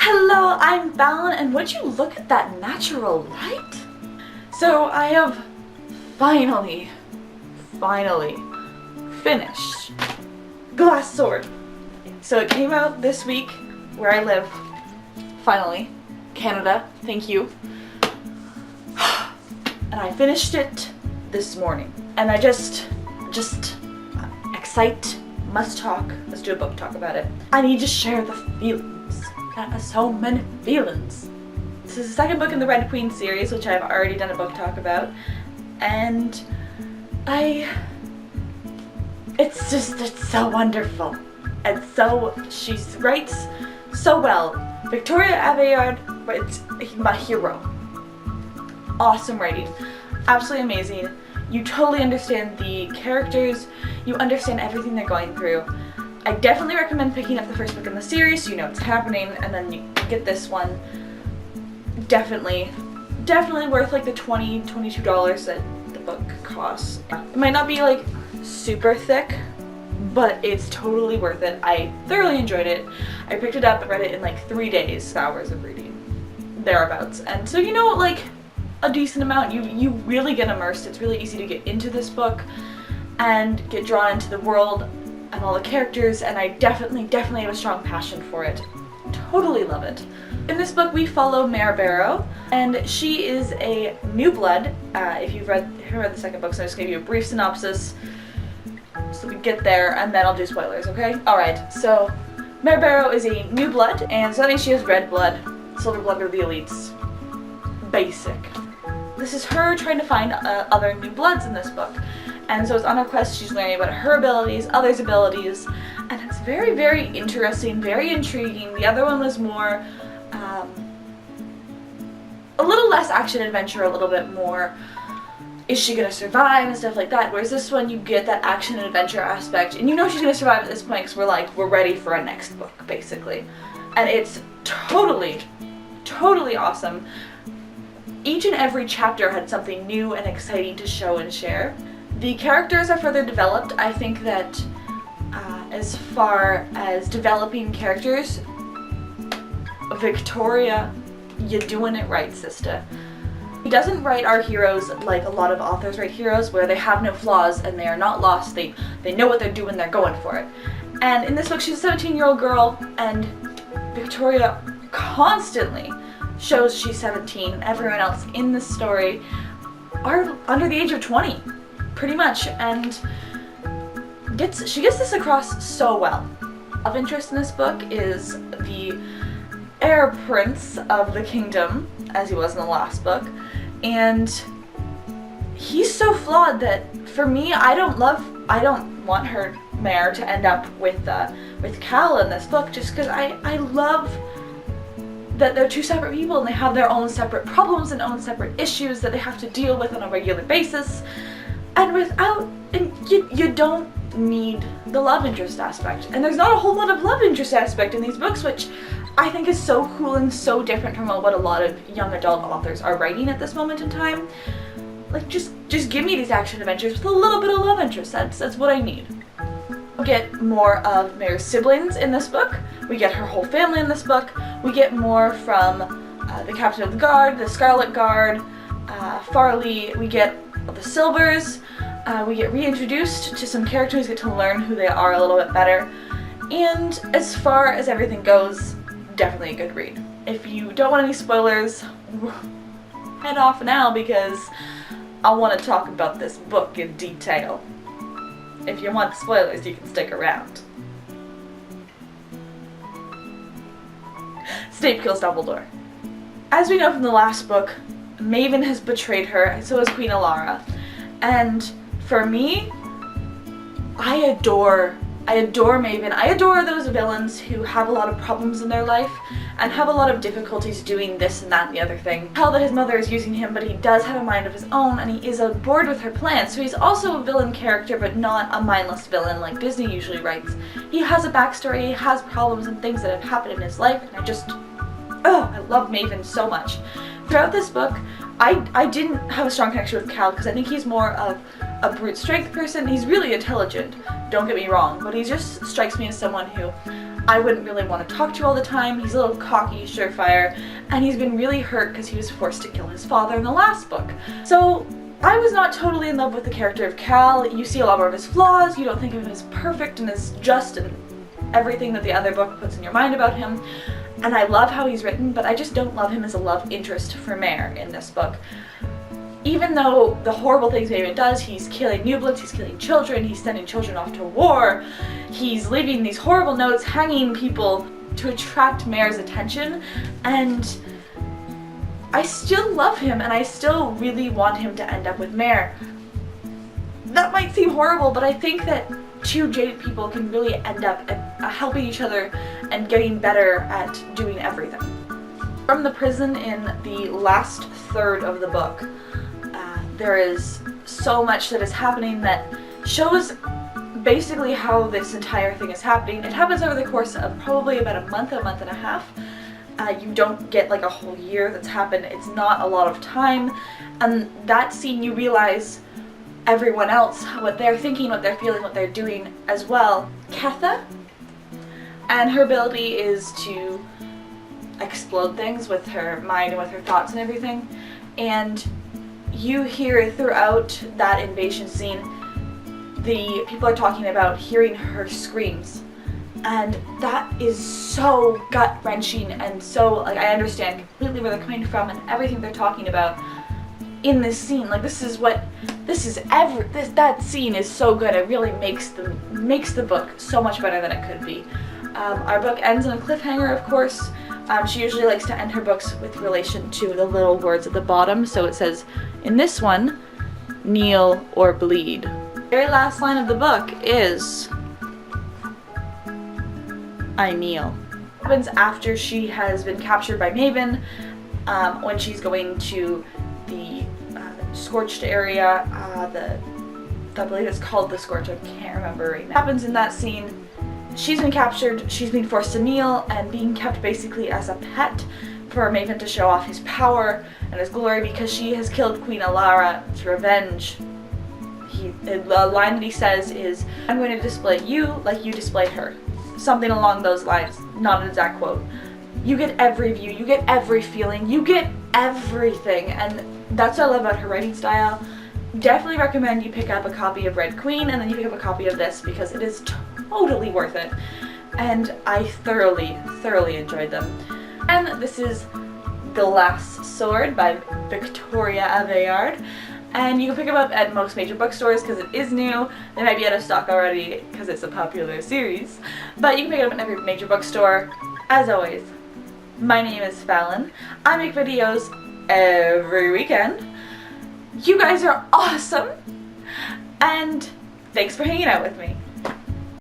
Hello, I'm Fallon, and would you look at that natural light? So I have finally finished Glass Sword. So it came out this week where I live. Finally. Canada, thank you. And I finished it this morning. And I just excite, must talk. Let's do a book talk about it. I need to share the feelings. So many feelings. This is the second book in the Red Queen series, which I've already done a book talk about. And it's so wonderful. And she writes so well. Victoria Aveyard, it's my hero. Awesome writing. Absolutely amazing. You totally understand the characters. You understand everything they're going through. I definitely recommend picking up the first book in the series so you know what's happening, and then you get this one. Definitely worth like the $22 that the book costs. It might not be like super thick, but it's totally worth it. I thoroughly enjoyed it. I picked it up and read it in like 3 days, hours of reading, thereabouts. And so you know, like a decent amount. You really get immersed. It's really easy to get into this book and get drawn into the world and all the characters, and I definitely have a strong passion for it. Totally love it. In this book we follow Mare Barrow, and she is a new blood. If you haven't read the second book, so I'm just going to give you a brief synopsis so we get there, and then I'll do spoilers, okay? Alright, so Mare Barrow is a new blood, and so that means she has red blood. Silver blood are the elites. Basic. This is her trying to find other new bloods in this book. And so it's on her quest, she's learning about her abilities, others' abilities, and it's very interesting, very intriguing. The other one was more, a little less action-adventure, a little bit more, is she going to survive and stuff like that, whereas this one you get that action-adventure aspect, and you know she's going to survive at this point because we're ready for a next book, basically. And it's totally awesome. Each and every chapter had something new and exciting to show and share. The characters are further developed. I think that as far as developing characters, Victoria, you're doing it right, sister. He doesn't write our heroes like a lot of authors write heroes, where they have no flaws and they are not lost. They know what they're doing, they're going for it. And in this book she's a 17-year-old girl, and Victoria constantly shows she's 17. Everyone else in this story are under the age of 20. Pretty much, and she gets this across so well. Of interest in this book is the heir prince of the kingdom, as he was in the last book, and he's so flawed that for me, I don't want her Mare to end up with Cal in this book, just because I love that they're two separate people and they have their own separate problems and own separate issues that they have to deal with on a regular basis. And you don't need the love interest aspect. And there's not a whole lot of love interest aspect in these books, which I think is so cool and so different from what a lot of young adult authors are writing at this moment in time. Like, just give me these action adventures with a little bit of love interest. That's what I need. We get more of Mare's siblings in this book. We get her whole family in this book. We get more from the Captain of the Guard, the Scarlet Guard, Farley. We get the Silvers. We get reintroduced to some characters, get to learn who they are a little bit better. And as far as everything goes, definitely a good read. If you don't want any spoilers, head off now because I want to talk about this book in detail. If you want spoilers, you can stick around. Snape kills Dumbledore. As we know from the last book, Maven has betrayed her, so has Queen Alara. And for me, I adore Maven. I adore those villains who have a lot of problems in their life and have a lot of difficulties doing this and that and the other thing. Tell that his mother is using him, but he does have a mind of his own and he is on board with her plans. So he's also a villain character, but not a mindless villain like Disney usually writes. He has a backstory, he has problems and things that have happened in his life, and I love Maven so much. Throughout this book, I didn't have a strong connection with Cal because I think he's more of a brute strength person. He's really intelligent, don't get me wrong, but he just strikes me as someone who I wouldn't really want to talk to all the time. He's a little cocky, surefire, and he's been really hurt because he was forced to kill his father in the last book. So I was not totally in love with the character of Cal. You see a lot more of his flaws, you don't think of him as perfect and as just and everything that the other book puts in your mind about him. And I love how he's written, but I just don't love him as a love interest for Mare in this book. Even though the horrible things Maven does, he's killing newbloods, he's killing children, he's sending children off to war, he's leaving these horrible notes, hanging people to attract Mare's attention, and I still love him and I still really want him to end up with Mare. That might seem horrible, but I think that two jaded people can really end up helping each other and getting better at doing everything. From the prison in the last third of the book, there is so much that is happening that shows basically how this entire thing is happening. It happens over the course of probably about a month and a half. You don't get like a whole year that's happened. It's not a lot of time. And that scene, you realize everyone else, what they're thinking, what they're feeling, what they're doing as well. Ketha, and her ability is to explode things with her mind and with her thoughts and everything. And you hear throughout that invasion scene, the people are talking about hearing her screams. And that is so gut-wrenching and so, like, I understand completely where they're coming from and everything they're talking about in this scene. Like, that scene is so good. It really makes the book so much better than it could be. Our book ends on a cliffhanger, of course. She usually likes to end her books with relation to the little words at the bottom. So it says, in this one, kneel or bleed. The very last line of the book is, I kneel. It happens after she has been captured by Maven, when she's going to the scorched area. I believe it's called the Scorch, I can't remember right now. It happens in that scene. She's been captured, she's been forced to kneel and being kept basically as a pet for Maven to show off his power and his glory because she has killed Queen Alara to revenge. The line that he says is, I'm going to display you like you displayed her. Something along those lines, not an exact quote. You get every view, you get every feeling, you get everything, and that's what I love about her writing style. Definitely recommend you pick up a copy of Red Queen and then you pick up a copy of this because it is totally worth it. And I thoroughly enjoyed them. And this is The Last Sword by Victoria Aveyard. And you can pick them up at most major bookstores because it is new. They might be out of stock already because it's a popular series. But you can pick it up in every major bookstore. As always, my name is Fallon. I make videos every weekend. You guys are awesome. And thanks for hanging out with me.